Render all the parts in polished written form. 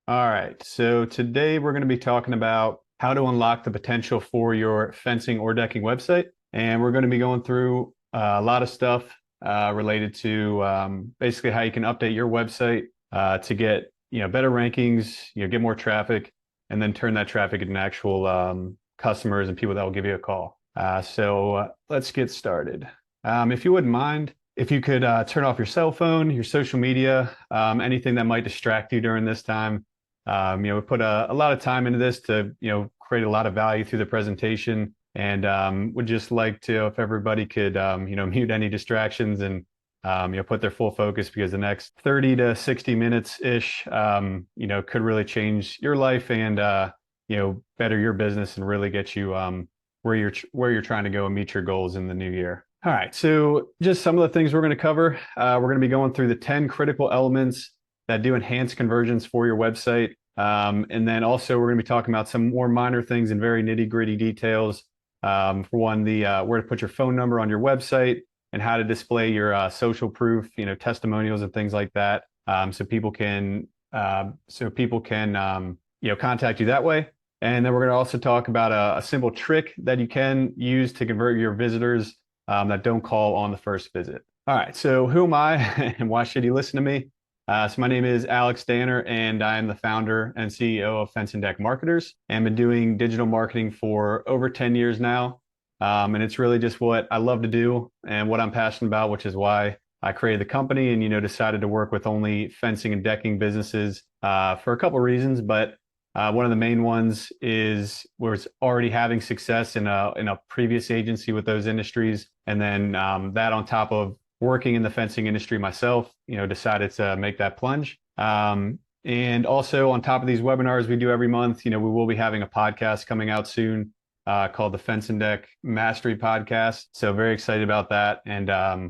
All right, so today we're going to be talking about how to unlock the potential for your fencing or decking website. And we're going to be going through a lot of stuff related to basically how you can update your website to get better rankings, get more traffic, and then turn that traffic into actual customers and people that will give you a call. So let's get started. If you wouldn't mind, if you could turn off your cell phone, your social media, anything that might distract you during this time. We put a lot of time into this to, create a lot of value through the presentation, and would just like to, if everybody could, mute any distractions and, put their full focus, because the next 30 to 60 minutes ish, could really change your life and, better your business and really get you where you're trying to go and meet your goals in the new year. All right, so just some of the things we're going to cover. We're going to be going through the 10 critical elements that do enhance conversions for your website. And then also we're going to be talking about some more minor things and very nitty gritty details. For one, the where to put your phone number on your website and how to display your social proof, testimonials and things like that. So people can contact you that way. And then we're going to also talk about a simple trick that you can use to convert your visitors that don't call on the first visit. All right, so who am I and why should you listen to me? So my name is Alex Danner, and I am the founder and CEO of Fence and Deck Marketers, and been doing digital marketing for over 10 years now. And it's really just what I love to do and what I'm passionate about, which is why I created the company and, decided to work with only fencing and decking businesses for a couple of reasons. But one of the main ones is we're already having success in a previous agency with those industries. And then that on top of working in the fencing industry myself, decided to make that plunge. And also on top of these webinars we do every month, we will be having a podcast coming out soon called the Fence and Deck Mastery Podcast. So very excited about that. And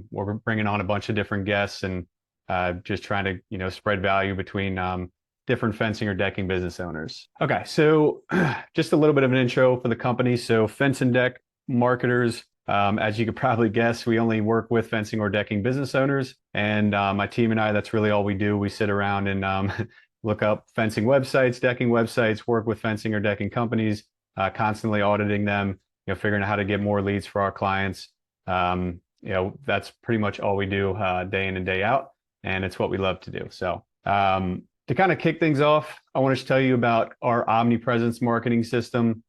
we're bringing on a bunch of different guests and just trying to, spread value between different fencing or decking business owners. Okay, so just a little bit of an intro for the company. So Fence and Deck Marketers, as you could probably guess, we only work with fencing or decking business owners. And my team and I, that's really all we do. We sit around and look up fencing websites, decking websites, work with fencing or decking companies, constantly auditing them, figuring out how to get more leads for our clients. That's pretty much all we do day in and day out. And it's what we love to do. So to kind of kick things off, I want to tell you about our omnipresence marketing system.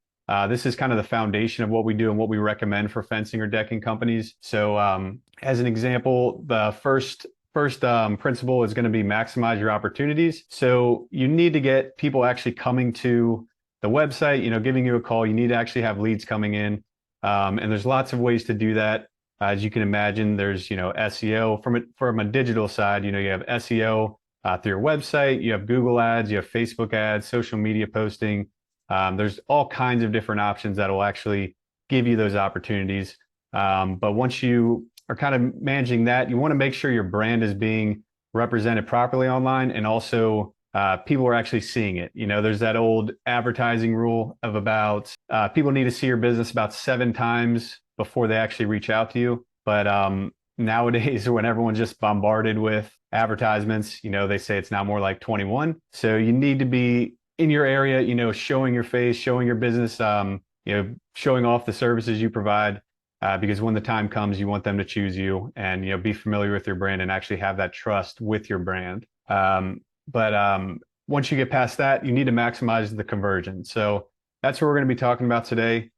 This is kind of the foundation of what we do and what we recommend for fencing or decking companies. So as an example, the first principle is going to be maximize your opportunities. So you need to get people actually coming to the website, giving you a call. You need to actually have leads coming in. And there's lots of ways to do that. As you can imagine, there's, SEO from a digital side, you have SEO through your website, you have Google ads, you have Facebook ads, social media posting. There's all kinds of different options that will actually give you those opportunities. But once you are kind of managing that, you want to make sure your brand is being represented properly online, and also people are actually seeing it. There's that old advertising rule of about people need to see your business about 7 times before they actually reach out to you. But nowadays, when everyone's just bombarded with advertisements, they say it's now more like 21. So you need to be in your area, showing your face, showing your business, showing off the services you provide, because when the time comes, you want them to choose you and, be familiar with your brand and actually have that trust with your brand. But once you get past that, you need to maximize the conversion. So that's what we're going to be talking about today.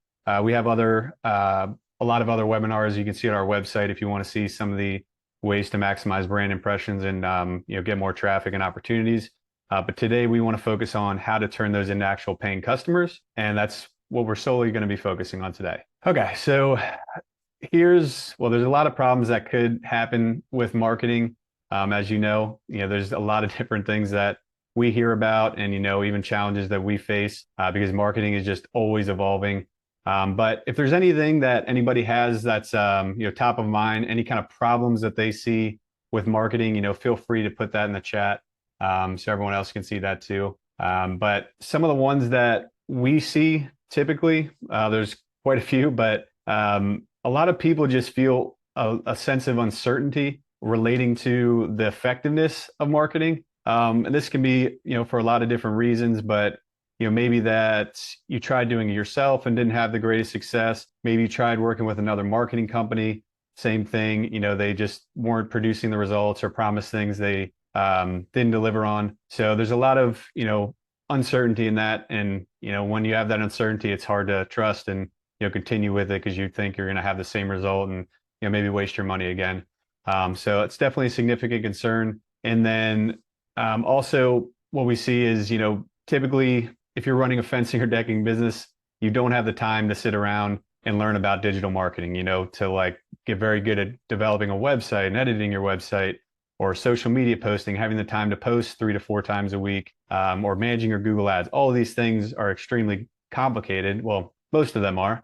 We have a lot of other webinars you can see on our website if you want to see some of the ways to maximize brand impressions and get more traffic and opportunities. But today we want to focus on how to turn those into actual paying customers. And that's what we're solely going to be focusing on today. Okay, so there's a lot of problems that could happen with marketing. As there's a lot of different things that we hear about and, even challenges that we face because marketing is just always evolving. But if there's anything that anybody has that's, top of mind, any kind of problems that they see with marketing, feel free to put that in the chat so everyone else can see that too. But some of the ones that we see typically, there's quite a few, but a lot of people just feel a sense of uncertainty relating to the effectiveness of marketing. And this can be, for a lot of different reasons, but maybe that you tried doing it yourself and didn't have the greatest success. Maybe you tried working with another marketing company, same thing. They just weren't producing the results or promised things they didn't deliver on. So there's a lot of, uncertainty in that. And, when you have that uncertainty, it's hard to trust and, continue with it because you think you're going to have the same result and, maybe waste your money again. So it's definitely a significant concern. And then also what we see is, typically if you're running a fencing or decking business, you don't have the time to sit around and learn about digital marketing, to like get very good at developing a website and editing your website or social media posting, having the time to post 3 to 4 times a week, or managing your Google Ads. All of these things are extremely complicated. Well, most of them are.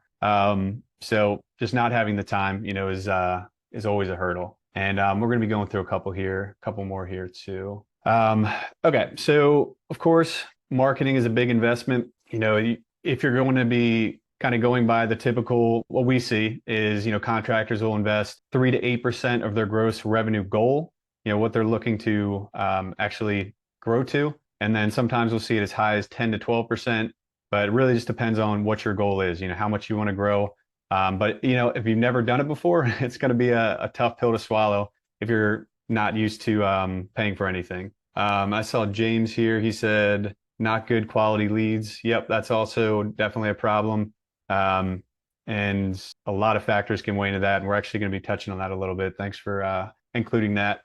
So just not having the time, is always a hurdle. And we're going to be going through a couple more here too. Okay, so of course, marketing is a big investment. If you're going to be kind of going by the typical, what we see is, contractors will invest 3 to 8% of their gross revenue goal, what they're looking to actually grow to. And then sometimes we'll see it as high as 10 to 12%, but it really just depends on what your goal is, how much you want to grow. But if you've never done it before, it's going to be a tough pill to swallow if you're not used to paying for anything. I saw James here. He said, not good quality leads. Yep, that's also definitely a problem. And a lot of factors can weigh into that. And we're actually going to be touching on that a little bit. Thanks for including that.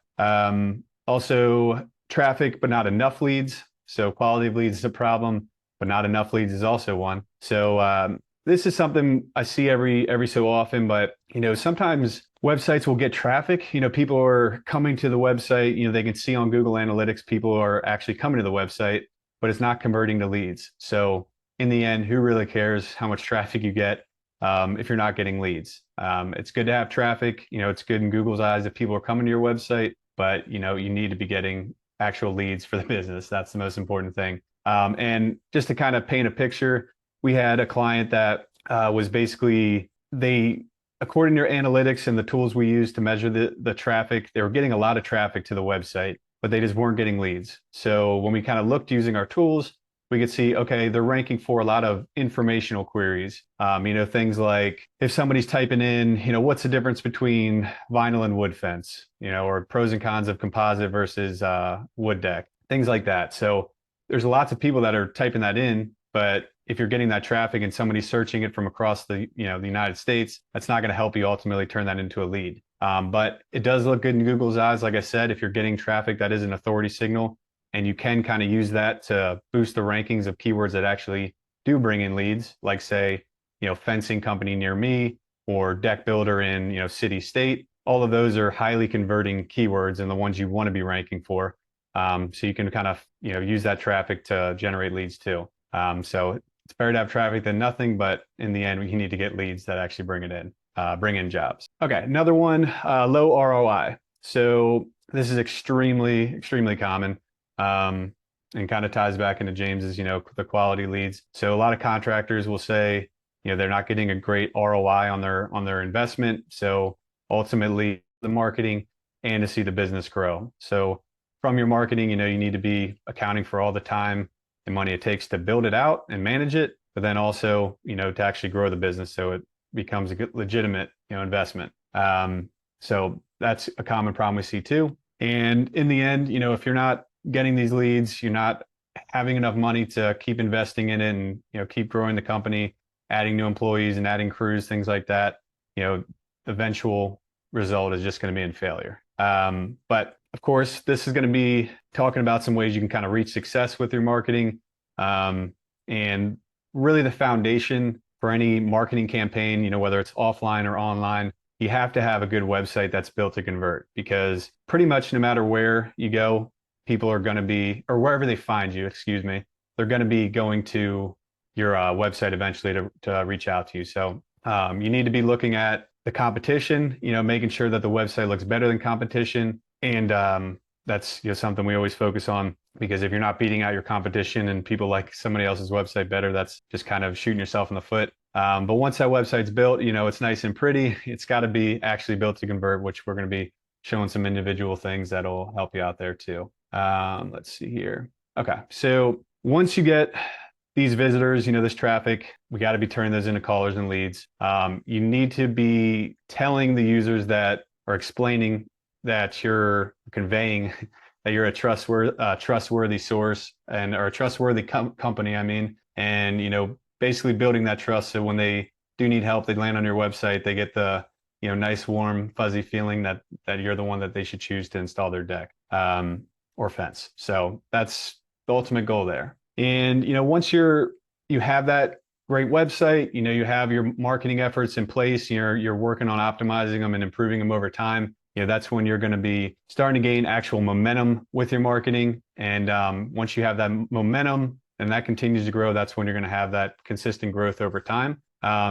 Also, traffic, but not enough leads. So quality of leads is a problem, but not enough leads is also one. So this is something I see every so often, but sometimes websites will get traffic. People are coming to the website. They can see on Google Analytics people are actually coming to the website, but it's not converting to leads. So in the end, who really cares how much traffic you get if you're not getting leads? It's good to have traffic. It's good in Google's eyes if people are coming to your website, but you need to be getting actual leads for the business. That's the most important thing. And just to kind of paint a picture, we had a client that was basically, according to your analytics and the tools we use to measure the traffic, they were getting a lot of traffic to the website, but they just weren't getting leads. So when we kind of looked using our tools, we could see, okay, they're ranking for a lot of informational queries. Things like if somebody's typing in, what's the difference between vinyl and wood fence, or pros and cons of composite versus wood deck, things like that. So there's lots of people that are typing that in, but if you're getting that traffic and somebody's searching it from across the United States, that's not going to help you ultimately turn that into a lead. But it does look good in Google's eyes. Like I said, if you're getting traffic that is an authority signal, and you can kind of use that to boost the rankings of keywords that actually do bring in leads, like say, fencing company near me or deck builder in, city, state. All of those are highly converting keywords and the ones you want to be ranking for. So you can kind of, use that traffic to generate leads too. So it's better to have traffic than nothing, but in the end, you need to get leads that actually bring in jobs. Okay, another one, low ROI. So this is extremely, extremely common. And kind of ties back into James's, the quality leads. So a lot of contractors will say, they're not getting a great ROI on their investment. So ultimately the marketing and to see the business grow. So from your marketing, you need to be accounting for all the time and money it takes to build it out and manage it, but then also, to actually grow the business so it becomes a good, legitimate, investment. So that's a common problem we see too. And in the end, if you're not getting these leads, you're not having enough money to keep investing in it and keep growing the company, adding new employees and adding crews, things like that, the eventual result is just going to be in failure. But of course, this is going to be talking about some ways you can kind of reach success with your marketing. And really the foundation for any marketing campaign, whether it's offline or online, you have to have a good website that's built to convert, because pretty much no matter where you go, people are going to be, or wherever they find you, they're going to be going to your website eventually to reach out to you. So you need to be looking at the competition, making sure that the website looks better than competition. And that's something we always focus on, because if you're not beating out your competition and people like somebody else's website better, that's just kind of shooting yourself in the foot. But once that website's built, it's nice and pretty. It's got to be actually built to convert, which we're going to be showing some individual things that'll help you out there too. Let's see here. Okay, so once you get these visitors, this traffic, we got to be turning those into callers and leads. You need to be telling the users that, or explaining that you're conveying that you're a trustworthy source or a trustworthy company, I mean, and basically building that trust so when they do need help, they land on your website, they get the nice, warm, fuzzy feeling that you're the one that they should choose to install their deck or fence. So that's the ultimate goal there. And once you have that great website, you have your marketing efforts in place, you're working on optimizing them and improving them over time. That's when you're going to be starting to gain actual momentum with your marketing. And once you have that momentum and that continues to grow, that's when you're going to have that consistent growth over time.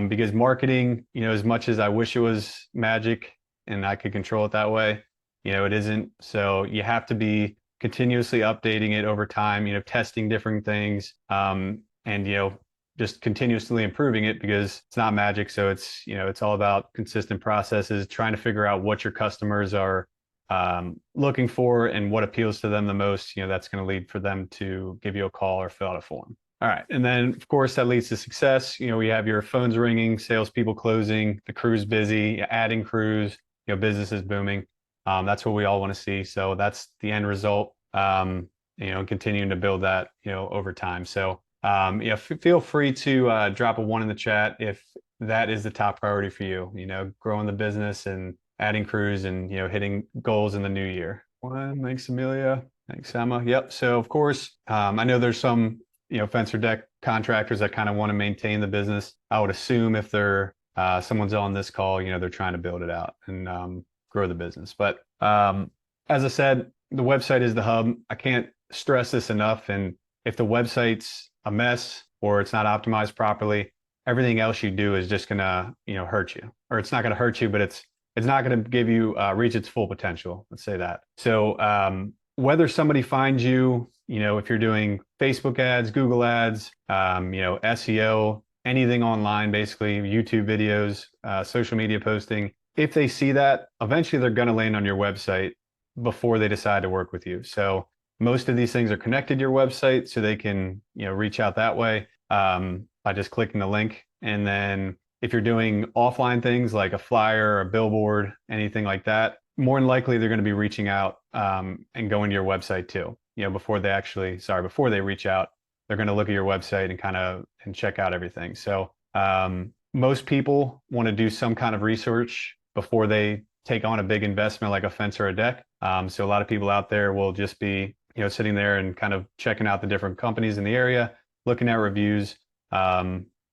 Because marketing, as much as I wish it was magic and I could control it that way, it isn't. So you have to be continuously updating it over time, testing different things, and just continuously improving it because it's not magic. So it's all about consistent processes, trying to figure out what your customers are looking for and what appeals to them the most. That's going to lead for them to give you a call or fill out a form. All right. And then, of course, that leads to success. We have your phones ringing, salespeople closing, the crew's busy, adding crews, business is booming. That's what we all want to see. So that's the end result, continuing to build that, over time. So, feel free to drop a 1 in the chat if that is the top priority for you, growing the business and adding crews and, hitting goals in the new year. One, thanks, Amelia. Thanks, Emma. Yep. So, of course, I know there's some fence or deck contractors that kind of want to maintain the business. I would assume if they're someone's on this call, they're trying to build it out and grow the business. But as I said, the website is the hub. I can't stress this enough. And if the website's a mess or it's not optimized properly, everything else you do is just gonna hurt you. Or it's not gonna hurt you, but it's not gonna give you reach its full potential. Let's say that. So whether somebody finds you, if you're doing Facebook ads, Google ads, SEO, anything online, basically YouTube videos, social media posting, if they see that, eventually they're going to land on your website before they decide to work with you. So most of these things are connected to your website so they can, reach out that way by just clicking the link. And then if you're doing offline things like a flyer or a billboard, anything like that, more than likely they're going to be reaching out and going to your website too. Before they reach out, they're going to look at your website and check out everything. So most people want to do some kind of research before they take on a big investment like a fence or a deck. So a lot of people out there will just be, sitting there and kind of checking out the different companies in the area, looking at reviews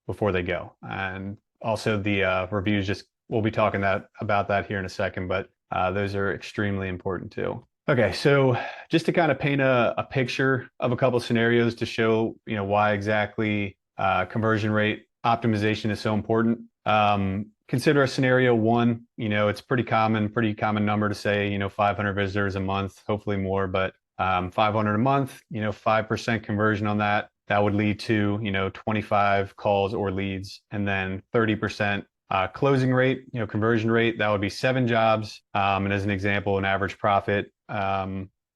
before they go. And also the reviews, we'll be talking about that here in a second, but those are extremely important too. Okay, so just to kind of paint a picture of a couple of scenarios to show, why exactly conversion rate optimization is so important. Consider a scenario 1, it's pretty common number to say, 500 visitors a month, hopefully more, but 500 a month, 5% conversion on that would lead to, 25 calls or leads, and then 30% closing rate, conversion rate, that would be 7 jobs. And as an example, an average profit,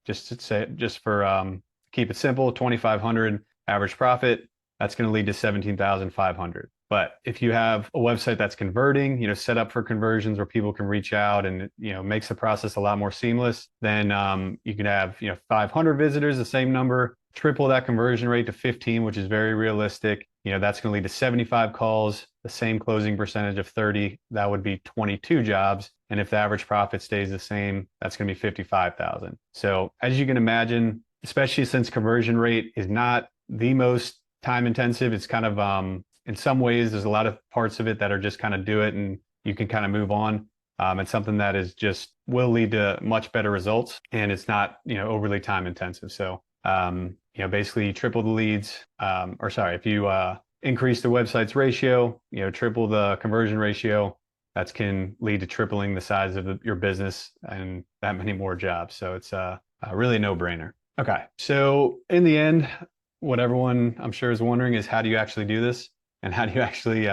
just for keep it simple, 2,500 average profit, that's going to lead to 17,500. But if you have a website that's converting, set up for conversions where people can reach out and, makes the process a lot more seamless, then you can have, 500 visitors, the same number, triple that conversion rate to 15, which is very realistic. That's going to lead to 75 calls, the same closing percentage of 30, that would be 22 jobs. And if the average profit stays the same, that's going to be 55,000. So as you can imagine, especially since conversion rate is not the most time intensive, it's kind of, in some ways, there's a lot of parts of it that are just kind of do it and you can kind of move on. It's something that is just will lead to much better results and it's not, overly time intensive. So, basically triple the leads, if you increase the website's ratio, triple the conversion ratio, that can lead to tripling the size of your business and that many more jobs. So it's really a no-brainer. Okay, so in the end, what everyone I'm sure is wondering is how do you actually do this? And how do you actually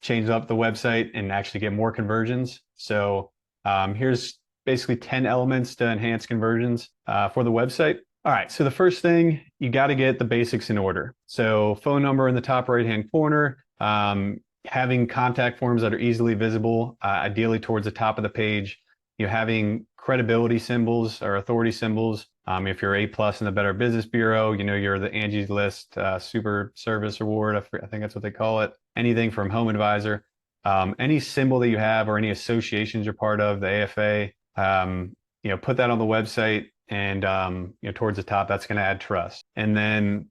change up the website and actually get more conversions? So here's basically 10 elements to enhance conversions for the website. All right, so the first thing, you got to get the basics in order. So phone number in the top right-hand corner, having contact forms that are easily visible, ideally towards the top of the page. You know, having credibility symbols or authority symbols. If you're A+ in the Better Business Bureau, you know, you're the Angie's List Super Service Award. I think that's what they call it. Anything from Home Advisor. Any symbol that you have or any associations you're part of, the AFA, you know, put that on the website and, you know, towards the top, that's going to add trust. And then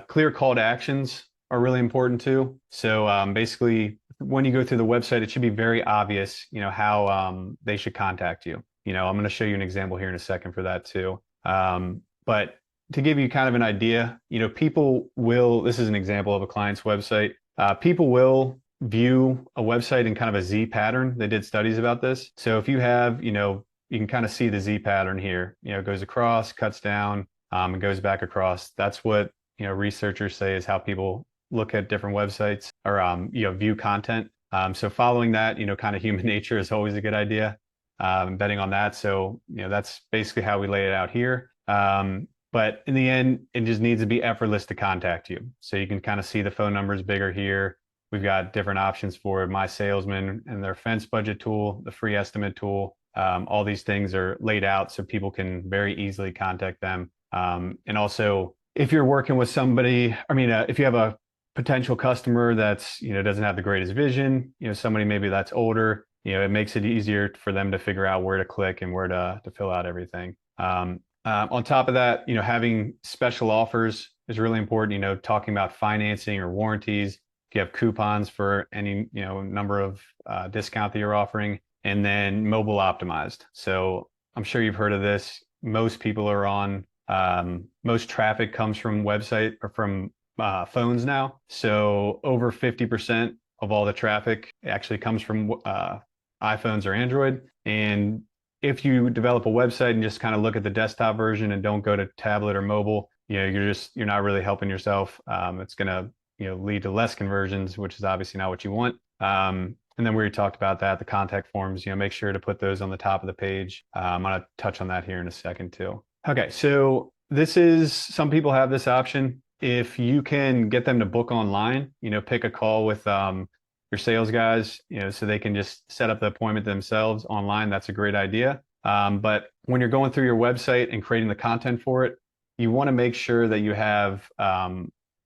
clear call to actions are really important too. So basically, when you go through the website, it should be very obvious, you know, how they should contact you. You know, I'm going to show you an example here in a second for that too. But to give you kind of an idea, you know, people will, this is an example of a client's website. People will view a website in kind of a Z pattern. They did studies about this. So if you have, you know, you can kind of see the Z pattern here, you know, it goes across, cuts down, and goes back across. That's what, you know, researchers say is how people look at different websites or, you know, view content. So following that, you know, kind of human nature is always a good idea, betting on that. So, you know, that's basically how we lay it out here. But in the end, it just needs to be effortless to contact you. So you can kind of see the phone numbers bigger here. We've got different options for My Salesman and their fence budget tool, the free estimate tool. All these things are laid out so people can very easily contact them. And also, if you're working with somebody, I mean, if you have a potential customer that's, you know, doesn't have the greatest vision, you know, somebody maybe that's older, you know, it makes it easier for them to figure out where to click and where to fill out everything. On top of that, you know, having special offers is really important, you know, talking about financing or warranties. If you have coupons for any, you know, number of discount that you're offering, and then mobile optimized. So I'm sure you've heard of this. Most people are on, most traffic comes from website or from phones now. So over 50% of all the traffic actually comes from iPhones or Android. And if you develop a website and just kind of look at the desktop version and don't go to tablet or mobile, you know, you're not really helping yourself. It's going to, you know, lead to less conversions, which is obviously not what you want. And then we already talked about that, the contact forms, you know, make sure to put those on the top of the page. I'm going to touch on that here in a second too. Okay, so this is, some people have this option. If you can get them to book online, you know, pick a call with your sales guys, you know, so they can just set up the appointment themselves online. That's a great idea. But when you're going through your website and creating the content for it, you want to make sure that you have,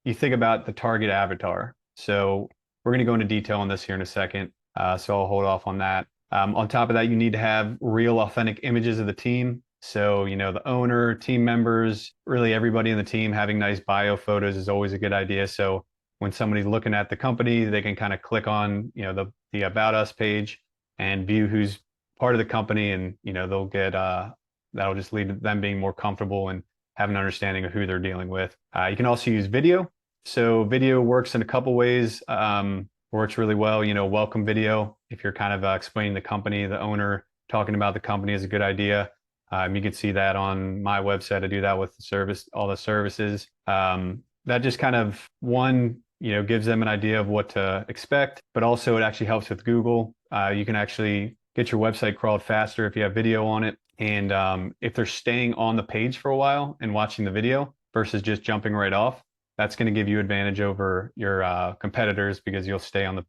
you think about the target avatar. So we're going to go into detail on this here in a second. So I'll hold off on that. On top of that, you need to have real authentic images of the team. So, you know, the owner, team members, really everybody in the team having nice bio photos is always a good idea. So when somebody's looking at the company, they can kind of click on, you know, the About Us page and view who's part of the company, and, you know, they'll get, that'll just lead to them being more comfortable and have an understanding of who they're dealing with. You can also use video. So video works in a couple ways. Works really well, you know, welcome video. If you're kind of explaining the company, the owner talking about the company is a good idea. You can see that on my website. I do that with the service, all the services. That just kind of, one, you know, gives them an idea of what to expect, but also it actually helps with Google. You can actually get your website crawled faster if you have video on it. And if they're staying on the page for a while and watching the video versus just jumping right off, that's going to give you advantage over your competitors, because you'll stay on the,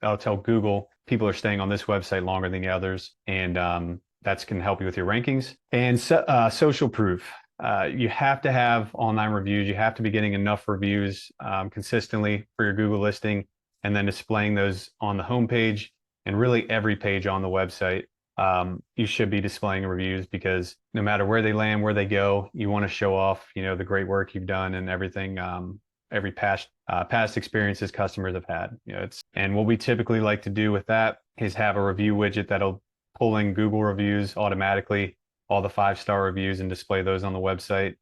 that'll tell Google people are staying on this website longer than the others. And that's can help you with your rankings. And social proof. You have to have online reviews. You have to be getting enough reviews consistently for your Google listing, and then displaying those on the homepage and really every page on the website. You should be displaying reviews, because no matter where they land, where they go, you want to show off, you know, the great work you've done and everything, every past experiences customers have had. You know, and what we typically like to do with that is have a review widget that'll pull in Google reviews automatically, all the 5-star reviews, and display those on the website,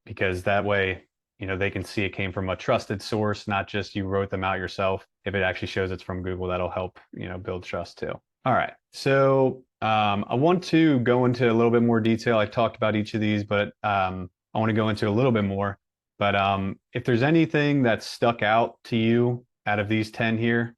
because that way, you know, they can see it came from a trusted source, not just you wrote them out yourself. If it actually shows it's from Google, that'll help, you know, build trust too. All right, so I want to go into a little bit more detail. I talked about each of these, but I want to go into a little bit more. But if there's anything that stuck out to you out of these 10 here,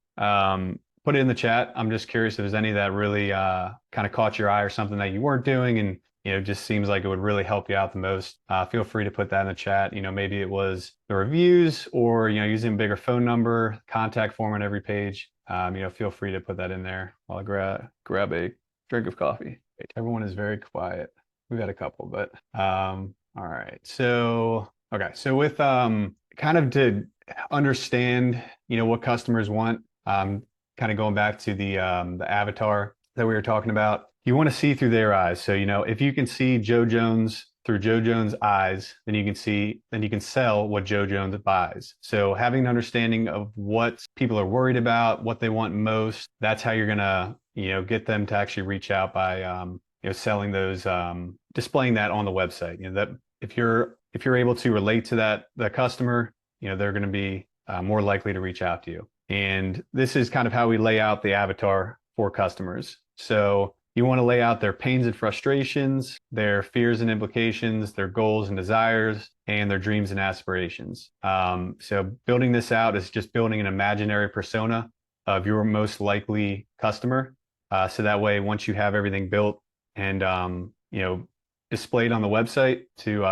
put it in the chat. I'm just curious if there's any that really kind of caught your eye or something that you weren't doing and just seems like it would really help you out the most. Feel free to put that in the chat. Maybe it was the reviews or using a bigger phone number, contact form on every page. Feel free to put that in there while I grab a drink of coffee. Everyone is very quiet. We've had a couple, but all right. So okay, so with kind of to understand what customers want, kind of going back to the avatar that we were talking about, you want to see through their eyes. So if you can see Joe Jones through Joe Jones' eyes, then you can sell what Joe Jones buys. So having an understanding of what people are worried about, what they want most, that's how you're gonna get them to actually reach out by selling those, displaying that on the website. That if you're able to relate to that customer, they're going to be more likely to reach out to you. And this is kind of how we lay out the avatar for customers. So you want to lay out their pains and frustrations, their fears and implications, their goals and desires, and their dreams and aspirations. So building this out is just building an imaginary persona of your most likely customer. So that way, once you have everything built and displayed on the website to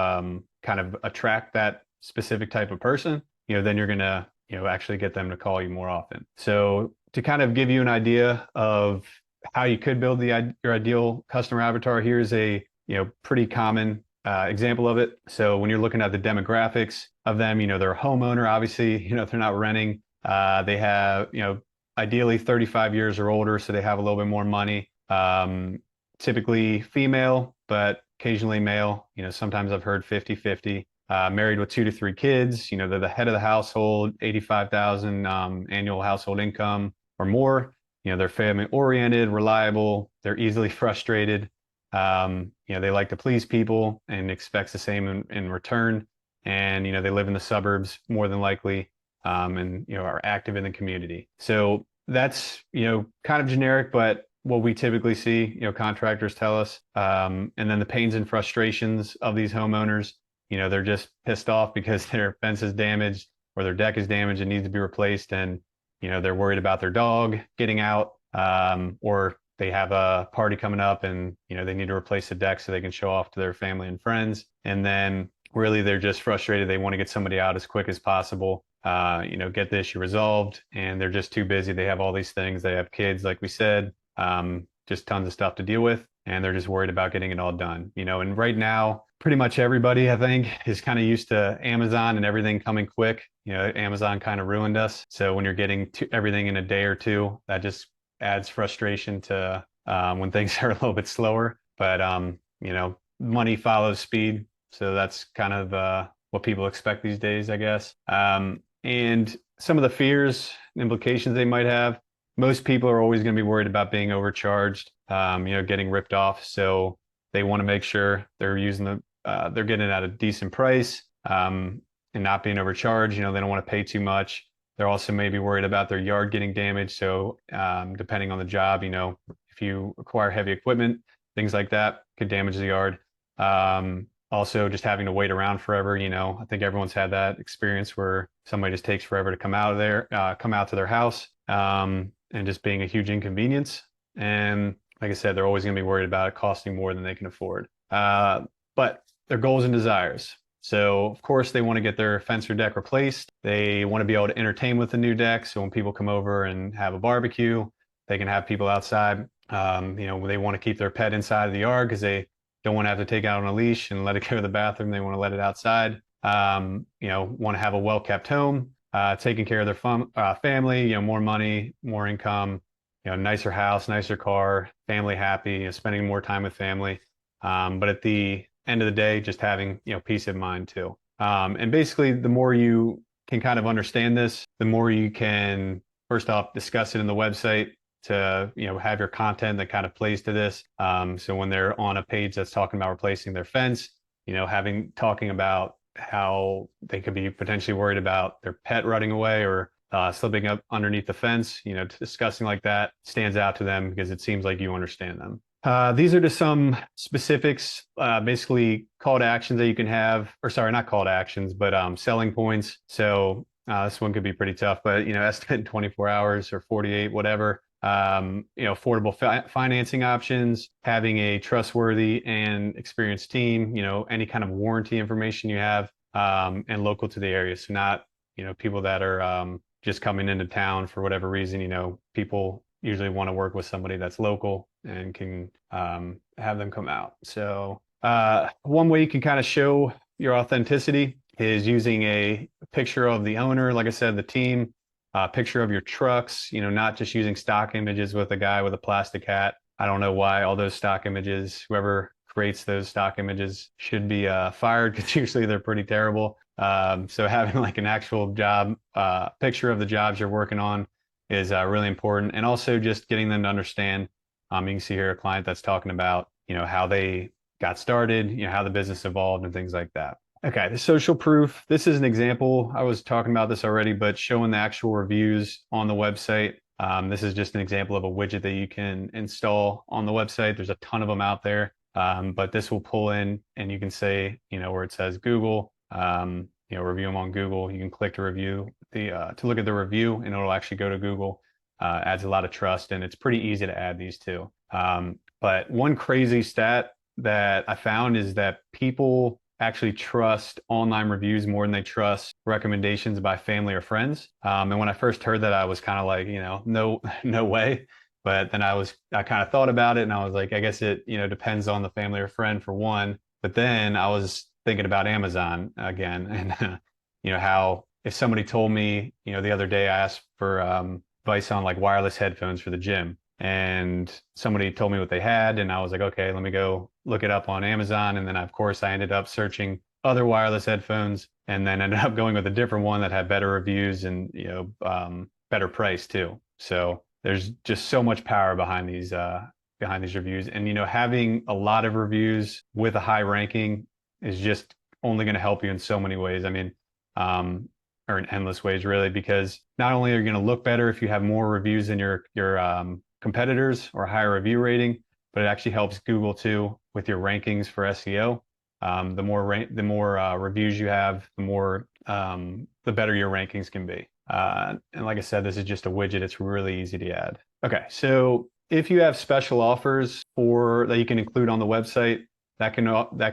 kind of attract that specific type of person, then you're gonna actually get them to call you more often. So to kind of give you an idea of how you could build your ideal customer avatar, here's a pretty common example of it. So when you're looking at the demographics of them, they're a homeowner, obviously, they're not renting. They have ideally 35 years or older, so they have a little bit more money. Typically female, but occasionally male. Sometimes I've heard 50-50. Married with 2 to 3 kids. They're the head of the household, 85,000 annual household income or more. They're family oriented, reliable. They're easily frustrated. They like to please people and expects the same in return. And they live in the suburbs more than likely, and are active in the community. So that's kind of generic, but what we typically see, contractors tell us. And then the pains and frustrations of these homeowners. They're just pissed off because their fence is damaged or their deck is damaged and needs to be replaced. And, they're worried about their dog getting out, or they have a party coming up and, they need to replace the deck so they can show off to their family and friends. And then really they're just frustrated. They want to get somebody out as quick as possible, get the issue resolved. And they're just too busy. They have all these things. They have kids, like we said, just tons of stuff to deal with. And they're just worried about getting it all done. And right now, pretty much everybody, I think, is kind of used to Amazon and everything coming quick. Amazon kind of ruined us. So when you're getting everything in a day or two, that just adds frustration to when things are a little bit slower. But, money follows speed. So that's kind of what people expect these days, I guess. And some of the fears, implications they might have. Most people are always going to be worried about being overcharged, getting ripped off. So they want to make sure they're they're getting it at a decent price, and not being overcharged. They don't want to pay too much. They're also maybe worried about their yard getting damaged. So depending on the job, if you acquire heavy equipment, things like that could damage the yard. Also, just having to wait around forever. I think everyone's had that experience where somebody just takes forever to come out to their house, and just being a huge inconvenience. And like I said, they're always going to be worried about it costing more than they can afford. But their goals and desires. So, of course, they want to get their fence or deck replaced. They want to be able to entertain with the new deck. So when people come over and have a barbecue, they can have people outside. They want to keep their pet inside of the yard because they don't want to have to take it out on a leash and let it go to the bathroom. They want to let it outside. Want to have a well-kept home, taking care of their family, more money, more income, nicer house, nicer car, family happy, spending more time with family. But at the end of the day, just having, peace of mind too. And basically, the more you can kind of understand this, the more you can, first off, discuss it in the website to, have your content that kind of plays to this. So when they're on a page that's talking about replacing their fence, talking about how they could be potentially worried about their pet running away or slipping up underneath the fence, discussing like that stands out to them because it seems like you understand them. These are just some specifics, basically call to actions that you can have, or sorry, not call to actions, but selling points. So This one could be pretty tough, but estimate in 24 hours or 48, whatever. Affordable financing options, having a trustworthy and experienced team, any kind of warranty information you have, and local to the area. So not, people that are just coming into town for whatever reason. People usually want to work with somebody that's local and can have them come out. So one way you can kind of show your authenticity is using a picture of the owner, like I said, the team, a picture of your trucks, not just using stock images with a guy with a plastic hat. I don't know why all those stock images, whoever creates those stock images should be fired, because usually they're pretty terrible. So having like an actual job, picture of the jobs you're working on is really important. And also just getting them to understand, you can see here a client that's talking about, how they got started, how the business evolved and things like that. Okay, the social proof. This is an example. I was talking about this already, but showing the actual reviews on the website. This is just an example of a widget that you can install on the website. There's a ton of them out there, but this will pull in and you can say, where it says Google, review them on Google. You can click to review to look at the review, and it'll actually go to Google. Adds a lot of trust, and it's pretty easy to add these too. But one crazy stat that I found is that people actually trust online reviews more than they trust recommendations by family or friends. And when I first heard that, I was kind of like, no, no way. But then I kind of thought about it, and I was like, I guess it, depends on the family or friend for one. But then I was thinking about Amazon again, and how if somebody told me, the other day I asked for advice on like wireless headphones for the gym, and somebody told me what they had, and I was like, okay, let me go look it up on Amazon. And then of course I ended up searching other wireless headphones, and then ended up going with a different one that had better reviews and better price too. So there's just so much power behind these reviews, and having a lot of reviews with a high ranking is just only going to help you in so many ways. I mean, or in endless ways really, because not only are you going to look better if you have more reviews than your competitors or higher review rating, but it actually helps Google too with your rankings for SEO. The more reviews you have, the better your rankings can be. And like I said, this is just a widget. It's really easy to add. Okay, so if you have special offers that you can include on the website, that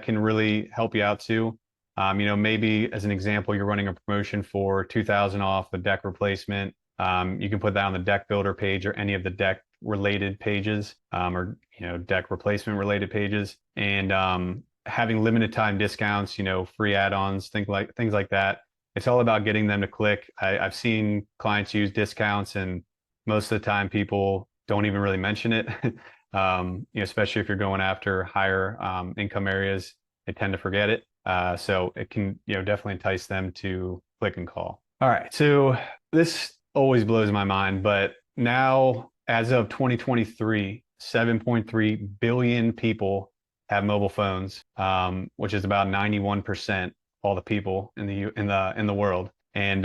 can really help you out too. Maybe as an example, you're running a promotion for 2,000 off a deck replacement. You can put that on the deck builder page or any of the deck related pages, or deck replacement related pages, and having limited time discounts, free add-ons, things like that. It's all about getting them to click. I've seen clients use discounts, and most of the time people don't even really mention it. Especially if you're going after higher income areas, they tend to forget it. So it can definitely entice them to click and call. All right, so this always blows my mind, but now as of 2023, 7.3 billion people have mobile phones, which is about 91% all the people in the world, and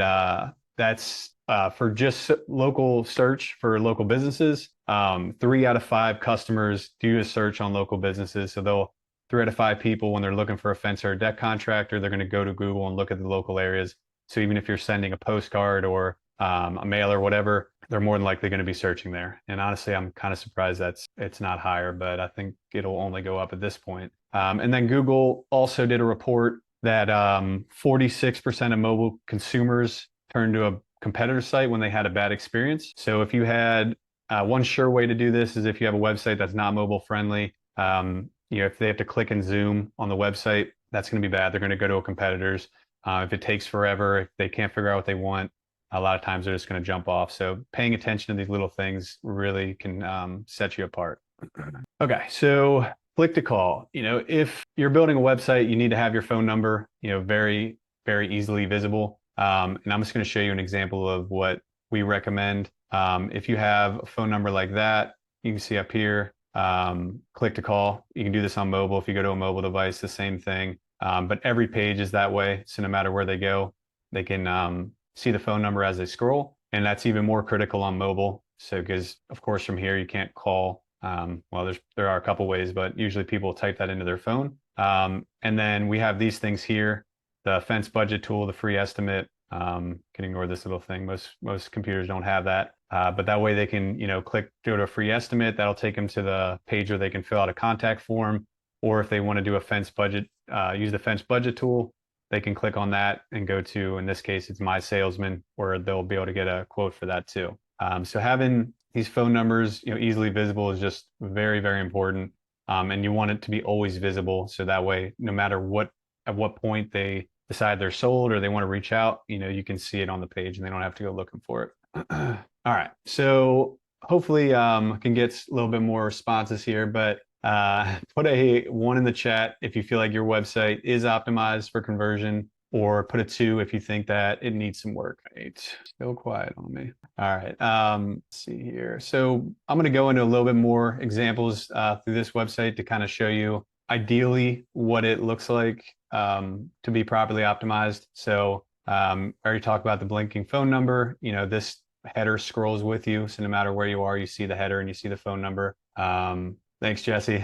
that's for just local search for local businesses. 3 out of 5 customers do a search on local businesses, so 3 out of 5 people, when they're looking for a fence or a deck contractor, they're going to go to Google and look at the local areas. So even if you're sending a postcard or a mail or whatever, they're more than likely going to be searching there. And honestly, I'm kind of surprised it's not higher, but I think it'll only go up at this point. And then Google also did a report that 46% of mobile consumers turned to a competitor site when they had a bad experience. So if you had one sure way to do this is if you have a website that's not mobile friendly, if they have to click and zoom on the website, that's going to be bad. They're going to go to a competitor's. If it takes forever, if they can't figure out what they want, a lot of times they're just going to jump off. So paying attention to these little things really can set you apart. Okay, so click to call. If you're building a website, you need to have your phone number, very, very easily visible. And I'm just going to show you an example of what we recommend. If you have a phone number like that, you can see up here, click to call. You can do this on mobile. If you go to a mobile device, the same thing. But every page is that way. So no matter where they go, they can see the phone number as they scroll. And that's even more critical on mobile. So because of course from here you can't call. Well, there are a couple ways, but usually people type that into their phone. And then we have these things here, the fence budget tool, the free estimate, Can ignore this little thing. Most computers don't have that. But that way they can, click go to a free estimate. That'll take them to the page where they can fill out a contact form. Or if they want to do a fence budget, use the fence budget tool, they can click on that and go to, in this case, it's My Salesman, where they'll be able to get a quote for that too. So having these phone numbers, easily visible is just very, very important. And you want it to be always visible. So that way, no matter at what point they decide they're sold or they want to reach out, you can see it on the page and they don't have to go looking for it. All right. So hopefully I can get a little bit more responses here, but put a 1 in the chat if you feel like your website is optimized for conversion, or put a 2 if you think that it needs some work. Right. Still quiet on me. All right. Let's see here. So I'm going to go into a little bit more examples through this website to kind of show you ideally what it looks like to be properly optimized. So I already talked about the blinking phone number. This header scrolls with you. So no matter where you are, you see the header and you see the phone number. Thanks, Jesse.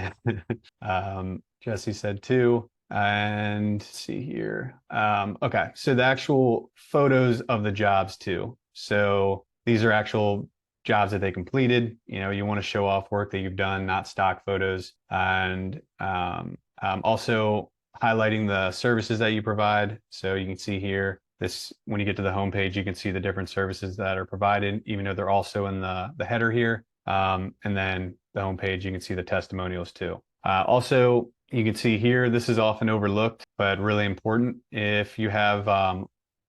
Jesse said 2. And let's see here. Okay, so the actual photos of the jobs too. So these are actual jobs that they completed. You want to show off work that you've done, not stock photos. And also highlighting the services that you provide. So you can see here, when you get to the home page, you can see the different services that are provided, even though they're also in the header here. And then the home page, you can see the testimonials too. Also, you can see here, this is often overlooked, but really important. If you have,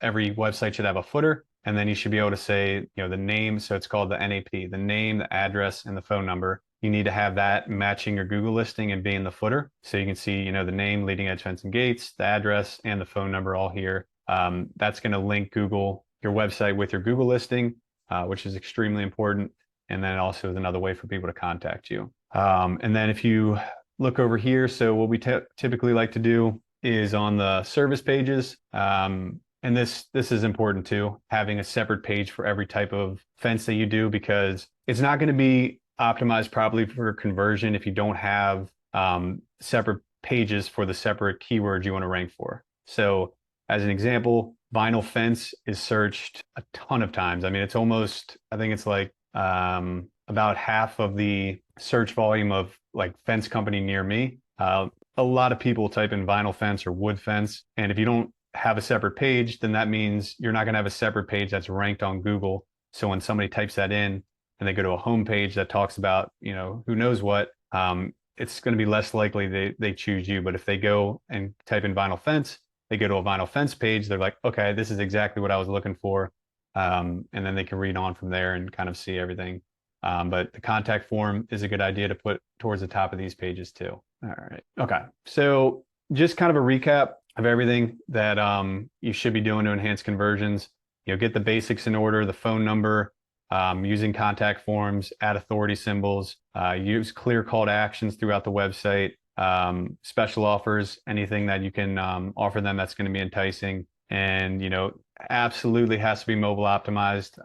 every website should have a footer, and then you should be able to say, the name. So it's called the NAP, the name, the address, and the phone number. You need to have that matching your Google listing and be in the footer. So you can see, the name, Leading Edge Fence and Gates, the address, and the phone number all here. That's going to link your website with your Google listing, which is extremely important. And then also is another way for people to contact you. And then if you look over here, so what we typically like to do is on the service pages, and this is important too, having a separate page for every type of fence that you do, because it's not going to be optimized properly for conversion if you don't have separate pages for the separate keywords you want to rank for. So as an example, vinyl fence is searched a ton of times. I mean, it's almost, I think it's like about half of the search volume of like fence company near me. A lot of people type in vinyl fence or wood fence. And if you don't have a separate page, then that means you're not going to have a separate page that's ranked on Google. So when somebody types that in and they go to a home page that talks about, who knows what, it's going to be less likely they choose you. But if they go and type in vinyl fence, they go to a vinyl fence page, they're like, okay, this is exactly what I was looking for. And then they can read on from there and kind of see everything. But the contact form is a good idea to put towards the top of these pages too. All right. Okay. So just kind of a recap of everything that you should be doing to enhance conversions. Get the basics in order, the phone number, using contact forms, add authority symbols, use clear call to actions throughout the website, special offers, anything that you can offer them that's going to be enticing. And, absolutely has to be mobile optimized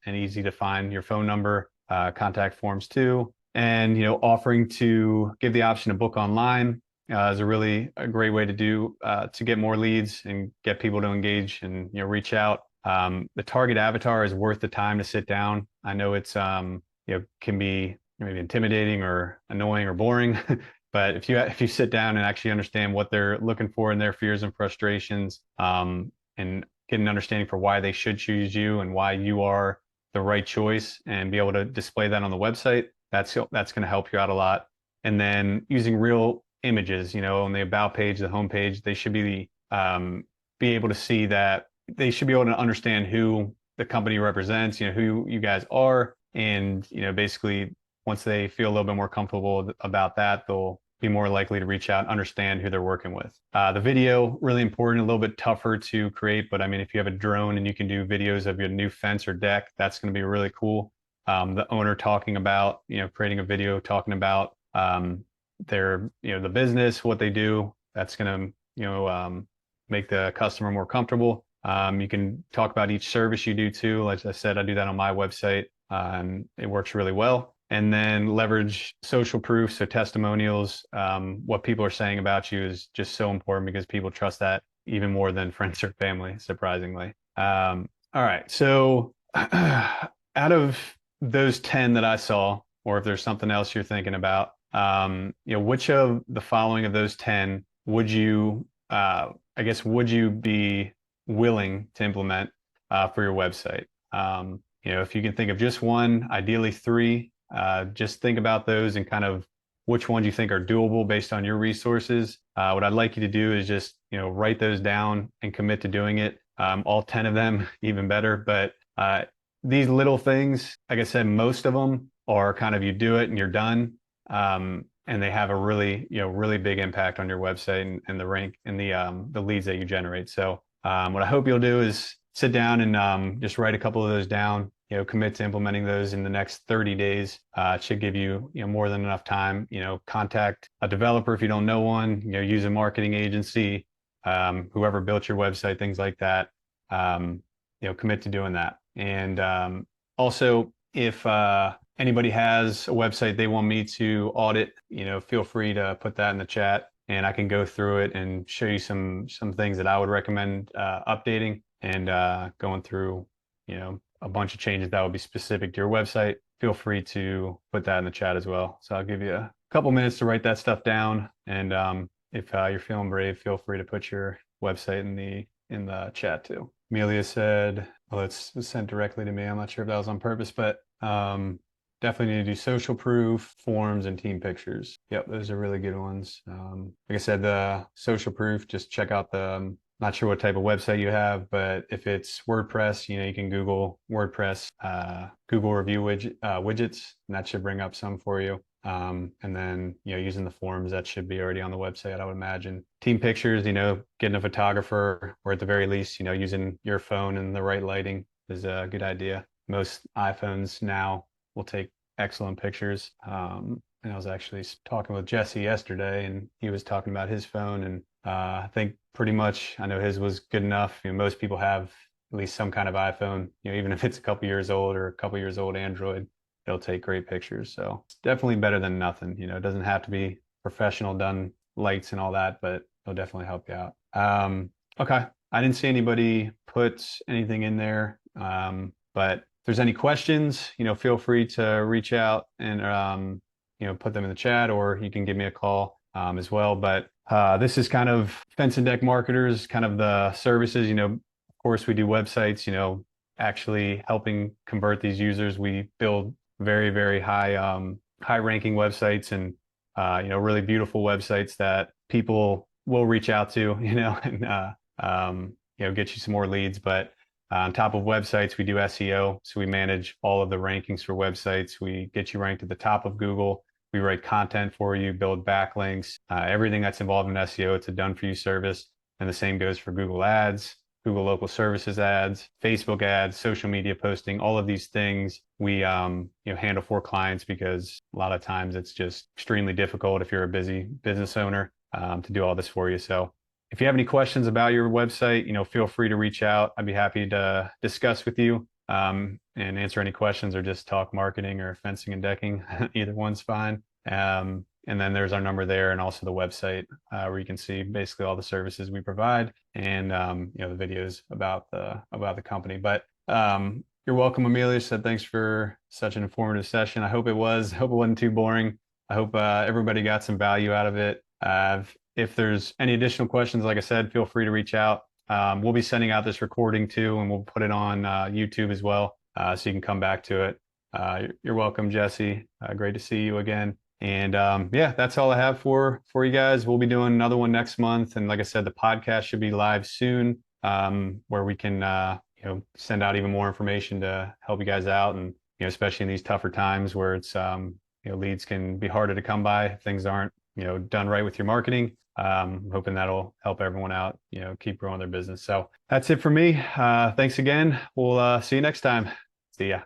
and easy to find. Your phone number, contact forms too. And, offering to give the option to book online is a great way to get more leads and get people to engage and, reach out. The target avatar is worth the time to sit down. I know it's, can be maybe intimidating or annoying or boring, but if you sit down and actually understand what they're looking for in their fears and frustrations, and get an understanding for why they should choose you and why you are the right choice, and be able to display that on the website, that's going to help you out a lot. And then using real images, on the about page, the home page, they should be able to see that. They should be able to understand who the company represents, who you guys are. And, basically once they feel a little bit more comfortable about that, they'll be more likely to reach out and understand who they're working with. The video, really important, a little bit tougher to create, but I mean, if you have a drone and you can do videos of your new fence or deck, that's going to be really cool. The owner talking about, creating a video talking about their, the business, what they do, that's going to, make the customer more comfortable. You can talk about each service you do too. Like I said, I do that on my website. It works really well. And then leverage social proof, so testimonials. What people are saying about you is just so important, because people trust that even more than friends or family, surprisingly. All right. So out of those 10 that I saw, or if there's something else you're thinking about, which of the following of those 10 would you, I guess, would you be willing to implement for your website? If you can think of just one, ideally three, just think about those and kind of which ones you think are doable based on your resources. What I'd like you to do is just, write those down and commit to doing it. All 10 of them, even better. But these little things, like I said, most of them are kind of you do it and you're done. And they have a really, really big impact on your website and the rank and the leads that you generate. So what I hope you'll do is sit down and just write a couple of those down. Commit to implementing those in the next 30 days. It should give you, more than enough time. Contact a developer if you don't know one. Use a marketing agency, whoever built your website, things like that. Commit to doing that. And also, if anybody has a website they want me to audit, feel free to put that in the chat, and I can go through it and show you some things that I would recommend updating and going through, a bunch of changes that would be specific to your website. Feel free to put that in the chat as well. So I'll give you a couple minutes to write that stuff down. And if you're feeling brave, feel free to put your website in the chat too. Amelia said, well, it's sent directly to me. I'm not sure if that was on purpose, but definitely need to do social proof, forms, and team pictures. Yep, those are really good ones. Like I said, the social proof, just check out the not sure what type of website you have, but if it's WordPress, you can Google WordPress, Google review widgets, and that should bring up some for you. And then, using the forms, that should be already on the website, I would imagine. Team pictures, getting a photographer, or at the very least, using your phone and the right lighting is a good idea. Most iPhones now will take excellent pictures. And I was actually talking with Jesse yesterday, and he was talking about his phone, and I think pretty much, I know his was good enough. Most people have at least some kind of iPhone, even if it's a couple years old or a couple years old Android, it'll take great pictures. So it's definitely better than nothing. It doesn't have to be professional done lights and all that, but it'll definitely help you out. Okay. I didn't see anybody put anything in there. But if there's any questions, feel free to reach out and, put them in the chat, or you can give me a call as well. But this is kind of Fence and Deck Marketers, kind of the services, of course we do websites, actually helping convert these users. We build very, very high ranking websites and, really beautiful websites that people will reach out to, and, get you some more leads. But on top of websites, we do SEO. So we manage all of the rankings for websites. We get you ranked at the top of Google. We write content for you, build backlinks, everything that's involved in SEO. It's a done for you service. And the same goes for Google Ads, Google Local Services ads, Facebook ads, social media posting, all of these things we handle for clients, because a lot of times it's just extremely difficult if you're a busy business owner to do all this for you. So if you have any questions about your website, feel free to reach out. I'd be happy to discuss with you and answer any questions, or just talk marketing or fencing and decking. Either one's fine. And then there's our number there, and also the website where you can see basically all the services we provide, and the videos about the company. But you're welcome, Amelia. Said thanks for such an informative session. I hope it wasn't too boring. I hope everybody got some value out of it. If there's any additional questions, like I said, feel free to reach out. We'll be sending out this recording too, and we'll put it on YouTube as well, so you can come back to it. You're welcome, Jesse. Great to see you again. And yeah, that's all I have for you guys. We'll be doing another one next month. And like I said, the podcast should be live soon, where we can send out even more information to help you guys out. And especially in these tougher times where it's leads can be harder to come by if things aren't done right with your marketing. Hoping that'll help everyone out, keep growing their business. So that's it for me. Thanks again. We'll see you next time. See ya.